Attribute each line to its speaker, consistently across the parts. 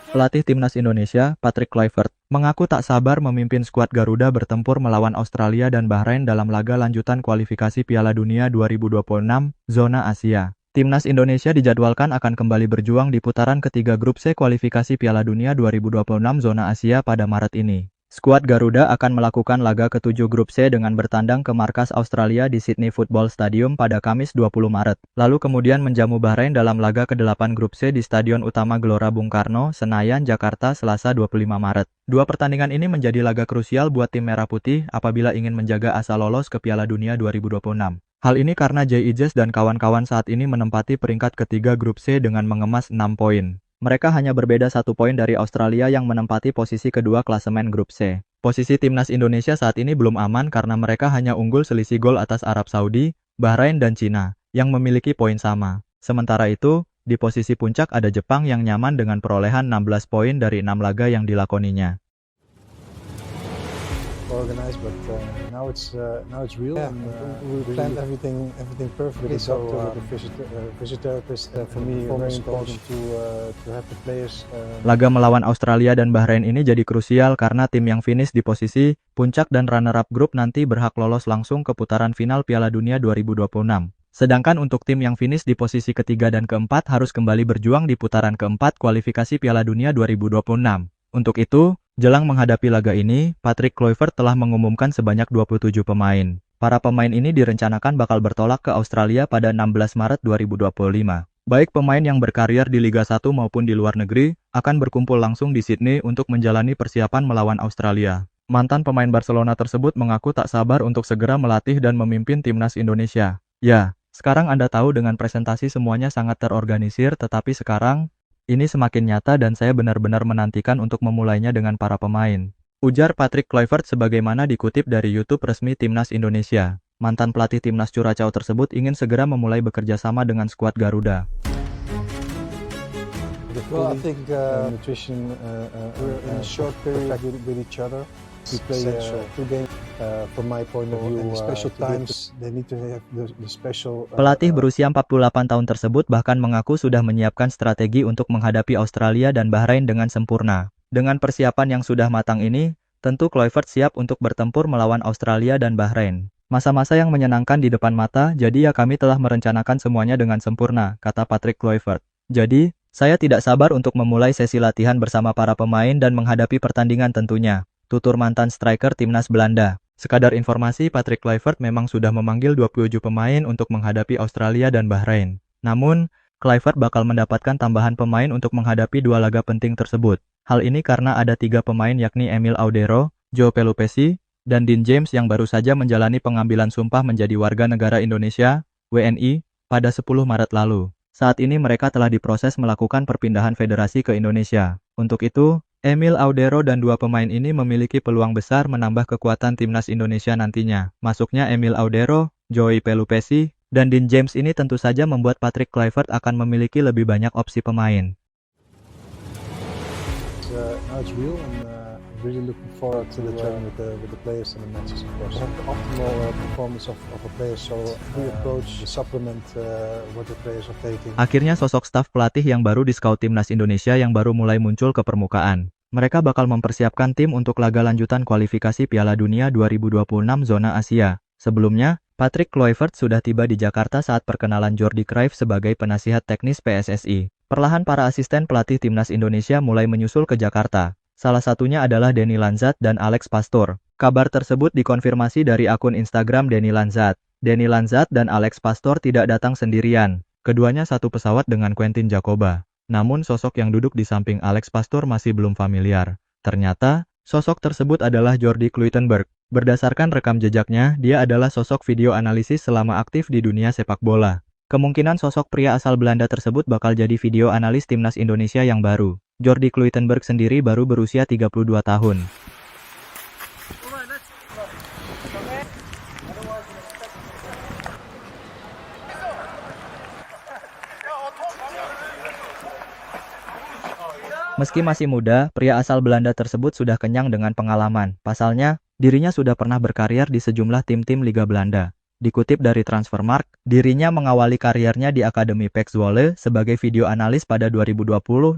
Speaker 1: Pelatih Timnas Indonesia, Patrick Kluivert, mengaku tak sabar memimpin skuad Garuda bertempur melawan Australia dan Bahrain dalam laga lanjutan kualifikasi Piala Dunia 2026, zona Asia. Timnas Indonesia dijadwalkan akan kembali berjuang di putaran ketiga grup C kualifikasi Piala Dunia 2026 zona Asia pada Maret ini. Skuad Garuda akan melakukan laga ke-7 grup C dengan bertandang ke markas Australia di Sydney Football Stadium pada Kamis 20 Maret, lalu kemudian menjamu Bahrain dalam laga ke-8 grup C di Stadion Utama Gelora Bung Karno, Senayan, Jakarta, Selasa 25 Maret. Dua pertandingan ini menjadi laga krusial buat tim Merah Putih apabila ingin menjaga asa lolos ke Piala Dunia 2026. Hal ini karena Jay Ijes dan kawan-kawan saat ini menempati peringkat ketiga grup C dengan mengemas 6 poin. Mereka hanya berbeda 1 poin dari Australia yang menempati posisi kedua klasemen grup C. Posisi Timnas Indonesia saat ini belum aman karena mereka hanya unggul selisih gol atas Arab Saudi, Bahrain dan Cina, yang memiliki poin sama. Sementara itu, di posisi puncak ada Jepang yang nyaman dengan perolehan 16 poin dari 6 laga yang dilakoninya.
Speaker 2: Organized, but now it's real. Yeah, and, we planned everything perfectly. So the physiotherapist for me very important to have the players.
Speaker 1: Laga melawan Australia dan Bahrain ini jadi krusial karena tim yang finish di posisi puncak dan runner-up grup nanti berhak lolos langsung ke putaran final Piala Dunia 2026. Sedangkan untuk tim yang finish di posisi ketiga dan keempat harus kembali berjuang di putaran keempat kualifikasi Piala Dunia 2026. Untuk itu, jelang menghadapi laga ini, Patrick Kluivert telah mengumumkan sebanyak 27 pemain. Para pemain ini direncanakan bakal bertolak ke Australia pada 16 Maret 2025. Baik pemain yang berkarir di Liga 1 maupun di luar negeri, akan berkumpul langsung di Sydney untuk menjalani persiapan melawan Australia. Mantan pemain Barcelona tersebut mengaku tak sabar untuk segera melatih dan memimpin Timnas Indonesia. Ya, sekarang Anda tahu dengan presentasi semuanya sangat terorganisir, tetapi sekarang ini semakin nyata dan saya benar-benar menantikan untuk memulainya dengan para pemain. Ujar Patrick Kluivert sebagaimana dikutip dari YouTube resmi Timnas Indonesia. Mantan pelatih Timnas Curaçao tersebut ingin segera memulai bekerja sama dengan skuad Garuda.
Speaker 2: Well, I think nutrition in a short period with each other. We play 2 games. From my point of view, special times they need to have the special.
Speaker 1: Pelatih berusia 48 tahun tersebut bahkan mengaku sudah menyiapkan strategi untuk menghadapi Australia dan Bahrain dengan sempurna. Dengan persiapan yang sudah matang ini, tentu Kluivert siap untuk bertempur melawan Australia dan Bahrain. Masa-masa yang menyenangkan di depan mata, jadi ya kami telah merencanakan semuanya dengan sempurna, kata Patrick Kluivert. Jadi, saya tidak sabar untuk memulai sesi latihan bersama para pemain dan menghadapi pertandingan tentunya, tutur mantan striker Timnas Belanda. Sekadar informasi, Patrick Kluivert memang sudah memanggil 27 pemain untuk menghadapi Australia dan Bahrain. Namun, Kluivert bakal mendapatkan tambahan pemain untuk menghadapi 2 laga penting tersebut. Hal ini karena ada 3 pemain yakni Emil Audero, Joe Pelupessy, dan Dean James yang baru saja menjalani pengambilan sumpah menjadi warga negara Indonesia, WNI, pada 10 Maret lalu. Saat ini mereka telah diproses melakukan perpindahan federasi ke Indonesia. Untuk itu, Emil Audero dan 2 pemain ini memiliki peluang besar menambah kekuatan Timnas Indonesia nantinya. Masuknya Emil Audero, Joey Pelupessy, dan Dean James ini tentu saja membuat Patrick Kluivert akan memiliki lebih banyak opsi pemain.
Speaker 2: Now it's real and really looking forward to the training with the players and the matches, of course. The optimal performance of a player, so we approach the supplement what the players are taking.
Speaker 1: Akhirnya sosok staf pelatih yang baru di scout Timnas Indonesia yang baru mulai muncul ke permukaan. Mereka bakal mempersiapkan tim untuk laga lanjutan kualifikasi Piala Dunia 2026 zona Asia. Sebelumnya, Patrick Kluivert sudah tiba di Jakarta saat perkenalan Jordi Cruyff sebagai penasihat teknis PSSI. Perlahan para asisten pelatih Timnas Indonesia mulai menyusul ke Jakarta. Salah satunya adalah Denny Lanzat dan Alex Pastor. Kabar tersebut dikonfirmasi dari akun Instagram Denny Lanzat. Denny Lanzat dan Alex Pastor tidak datang sendirian. Keduanya satu pesawat dengan Quentin Jacoba. Namun sosok yang duduk di samping Alex Pastor masih belum familiar. Ternyata, sosok tersebut adalah Jordi Kluitenberg. Berdasarkan rekam jejaknya, dia adalah sosok video analisis selama aktif di dunia sepak bola. Kemungkinan sosok pria asal Belanda tersebut bakal jadi video analis Timnas Indonesia yang baru. Jordi Kluitenberg sendiri baru berusia 32 tahun. Meski masih muda, pria asal Belanda tersebut sudah kenyang dengan pengalaman. Pasalnya, dirinya sudah pernah berkarir di sejumlah tim-tim Liga Belanda. Dikutip dari Transfermarkt, dirinya mengawali kariernya di Akademi PEC Zwolle sebagai video analis pada 2020-2021.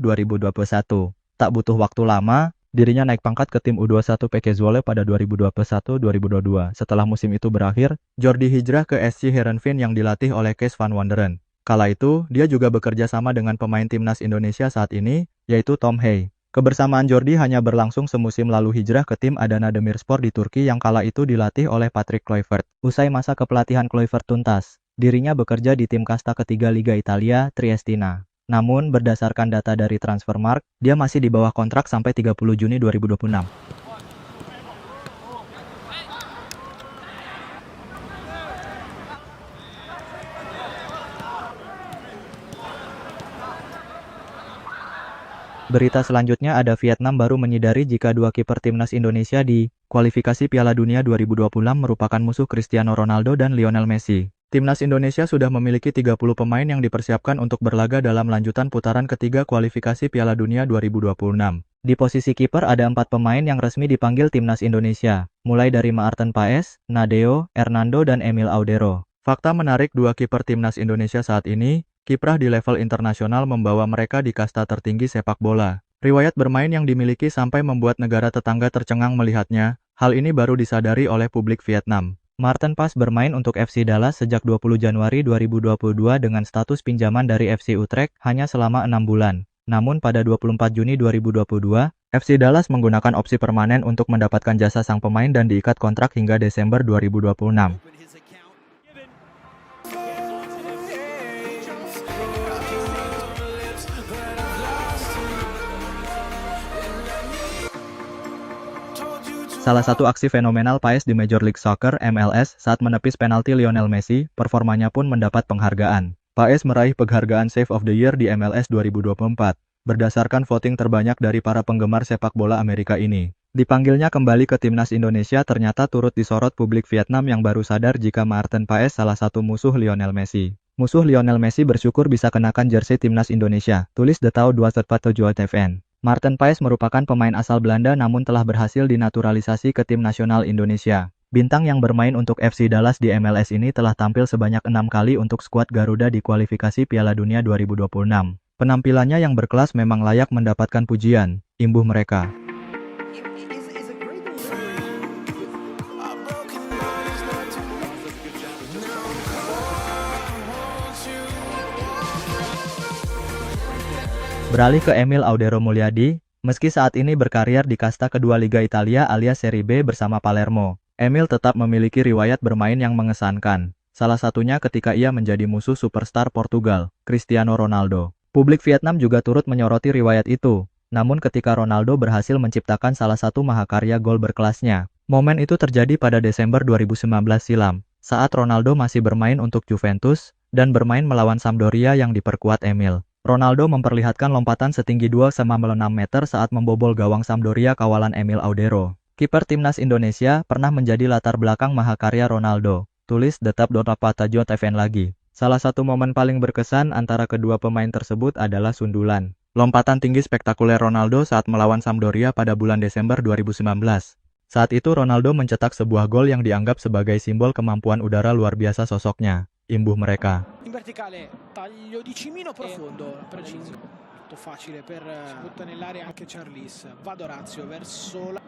Speaker 1: Tak butuh waktu lama, dirinya naik pangkat ke tim U21 PEC Zwolle pada 2021-2022. Setelah musim itu berakhir, Jordi hijrah ke SC Heerenveen yang dilatih oleh Kees van Wonderen. Kala itu, dia juga bekerja sama dengan pemain timnas Indonesia saat ini, yaitu Tom Hey. Kebersamaan Jordi hanya berlangsung semusim lalu hijrah ke tim Adana Demirspor di Turki yang kala itu dilatih oleh Patrick Kluivert. Usai masa kepelatihan Kluivert tuntas, dirinya bekerja di tim kasta ketiga Liga Italia, Triestina. Namun, berdasarkan data dari Transfermarkt, dia masih di bawah kontrak sampai 30 Juni 2026. Berita selanjutnya ada Vietnam baru menyadari jika dua kiper timnas Indonesia di kualifikasi Piala Dunia 2026 merupakan musuh Cristiano Ronaldo dan Lionel Messi. Timnas Indonesia sudah memiliki 30 pemain yang dipersiapkan untuk berlaga dalam lanjutan putaran ketiga kualifikasi Piala Dunia 2026. Di posisi kiper ada 4 pemain yang resmi dipanggil timnas Indonesia, mulai dari Maarten Paes, Nadeo, Hernando dan Emil Audero. Fakta menarik dua kiper timnas Indonesia saat ini, kiprah di level internasional membawa mereka di kasta tertinggi sepak bola. Riwayat bermain yang dimiliki sampai membuat negara tetangga tercengang melihatnya, hal ini baru disadari oleh publik Vietnam. Maarten Paes bermain untuk FC Dallas sejak 20 Januari 2022 dengan status pinjaman dari FC Utrecht hanya selama 6 bulan. Namun pada 24 Juni 2022, FC Dallas menggunakan opsi permanen untuk mendapatkan jasa sang pemain dan diikat kontrak hingga Desember 2026. Salah satu aksi fenomenal Paes di Major League Soccer (MLS) saat menepis penalti Lionel Messi, performanya pun mendapat penghargaan. Paes meraih penghargaan Save of the Year di MLS 2024, berdasarkan voting terbanyak dari para penggemar sepak bola Amerika ini. Dipanggilnya kembali ke timnas Indonesia ternyata turut disorot publik Vietnam yang baru sadar jika Maarten Paes salah satu musuh Lionel Messi. Musuh Lionel Messi bersyukur bisa kenakan jersey timnas Indonesia, tulis The Tau 247 TVN. Maarten Paes merupakan pemain asal Belanda namun telah berhasil dinaturalisasi ke tim nasional Indonesia. Bintang yang bermain untuk FC Dallas di MLS ini telah tampil sebanyak 6 kali untuk skuad Garuda di kualifikasi Piala Dunia 2026. Penampilannya yang berkelas memang layak mendapatkan pujian, imbuh mereka. Beralih ke Emil Audero Mulyadi, meski saat ini berkarier di kasta kedua Liga Italia alias Serie B bersama Palermo, Emil tetap memiliki riwayat bermain yang mengesankan. Salah satunya ketika ia menjadi musuh superstar Portugal, Cristiano Ronaldo. Publik Vietnam juga turut menyoroti riwayat itu. Namun ketika Ronaldo berhasil menciptakan salah satu mahakarya gol berkelasnya, momen itu terjadi pada Desember 2019 silam, saat Ronaldo masih bermain untuk Juventus, dan bermain melawan Sampdoria yang diperkuat Emil. Ronaldo memperlihatkan lompatan setinggi 2,6 meter saat membobol gawang Sampdoria kawalan Emil Audero. Kiper timnas Indonesia pernah menjadi latar belakang mahakarya Ronaldo, tulis The Tau 247 TVN lagi. Salah satu momen paling berkesan antara kedua pemain tersebut adalah sundulan lompatan tinggi spektakuler Ronaldo saat melawan Sampdoria pada bulan Desember 2019. Saat itu Ronaldo mencetak sebuah gol yang dianggap sebagai simbol kemampuan udara luar biasa sosoknya, imbuh mereka.
Speaker 3: In verticale, taglio di Cimino profondo, preciso. Tutto facile per butta nell'area anche Charlis. Vado Orazio verso la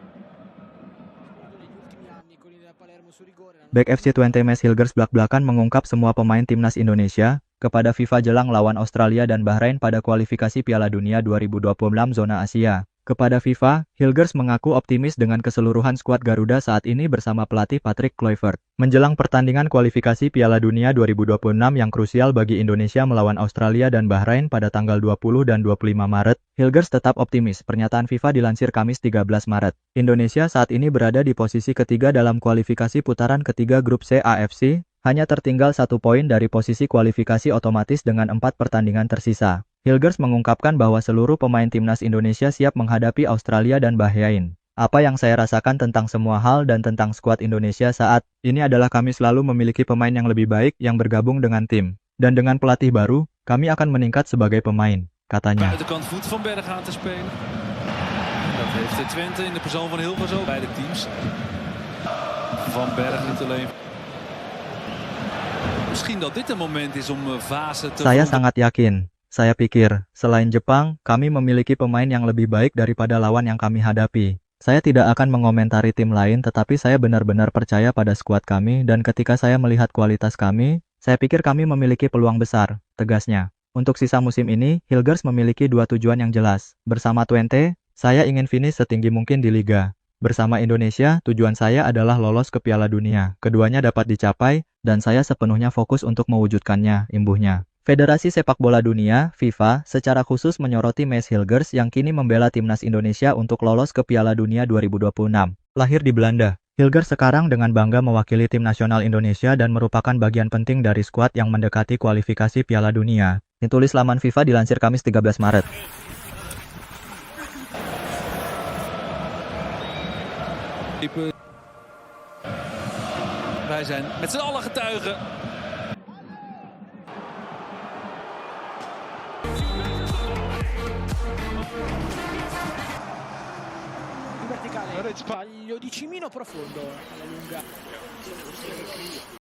Speaker 1: Back FC Twente Mes Hilgers blak-blakan mengungkap semua pemain timnas Indonesia kepada FIFA jelang lawan Australia dan Bahrain pada kualifikasi Piala Dunia 2026 zona Asia. Kepada FIFA, Hilgers mengaku optimis dengan keseluruhan skuad Garuda saat ini bersama pelatih Patrick Kluivert. Menjelang pertandingan kualifikasi Piala Dunia 2026 yang krusial bagi Indonesia melawan Australia dan Bahrain pada tanggal 20 dan 25 Maret, Hilgers tetap optimis. Pernyataan FIFA dilansir Kamis 13 Maret. Indonesia saat ini berada di posisi ketiga dalam kualifikasi putaran ketiga grup C AFC, hanya tertinggal 1 poin dari posisi kualifikasi otomatis dengan 4 pertandingan tersisa. Hilgers mengungkapkan bahwa seluruh pemain timnas Indonesia siap menghadapi Australia dan Bahrain. Apa yang saya rasakan tentang semua hal dan tentang skuad Indonesia saat ini adalah kami selalu memiliki pemain yang lebih baik yang bergabung dengan tim. Dan dengan pelatih baru, kami akan meningkat sebagai pemain, katanya.
Speaker 4: Buitenkant voet van Berg aan te spelen. Dat heeft Twente in de persoon van Hilgers ook. Beide teams. Van Berg niet alleen. Misschien dat dit een moment is om Vase te
Speaker 1: Saya
Speaker 4: veranderen.
Speaker 1: sangat yakin. Saya pikir, selain Jepang, kami memiliki pemain yang lebih baik daripada lawan yang kami hadapi. Saya tidak akan mengomentari tim lain, tetapi saya benar-benar percaya pada skuad kami, dan ketika saya melihat kualitas kami, saya pikir kami memiliki peluang besar, tegasnya. Untuk sisa musim ini, Hilgers memiliki dua tujuan yang jelas. Bersama Twente, saya ingin finish setinggi mungkin di Liga. Bersama Indonesia, tujuan saya adalah lolos ke Piala Dunia. Keduanya dapat dicapai, dan saya sepenuhnya fokus untuk mewujudkannya, imbuhnya. Federasi Sepak Bola Dunia, FIFA, secara khusus menyoroti Maes Hilgers yang kini membela timnas Indonesia untuk lolos ke Piala Dunia 2026. Lahir di Belanda, Hilgers sekarang dengan bangga mewakili tim nasional Indonesia dan merupakan bagian penting dari skuad yang mendekati kualifikasi Piala Dunia. Ditulis laman FIFA dilansir Kamis 13 Maret.
Speaker 4: Wij zijn met z'n allen getuigen.
Speaker 3: In verticale, sbaglio di Cimino profondo alla lunga.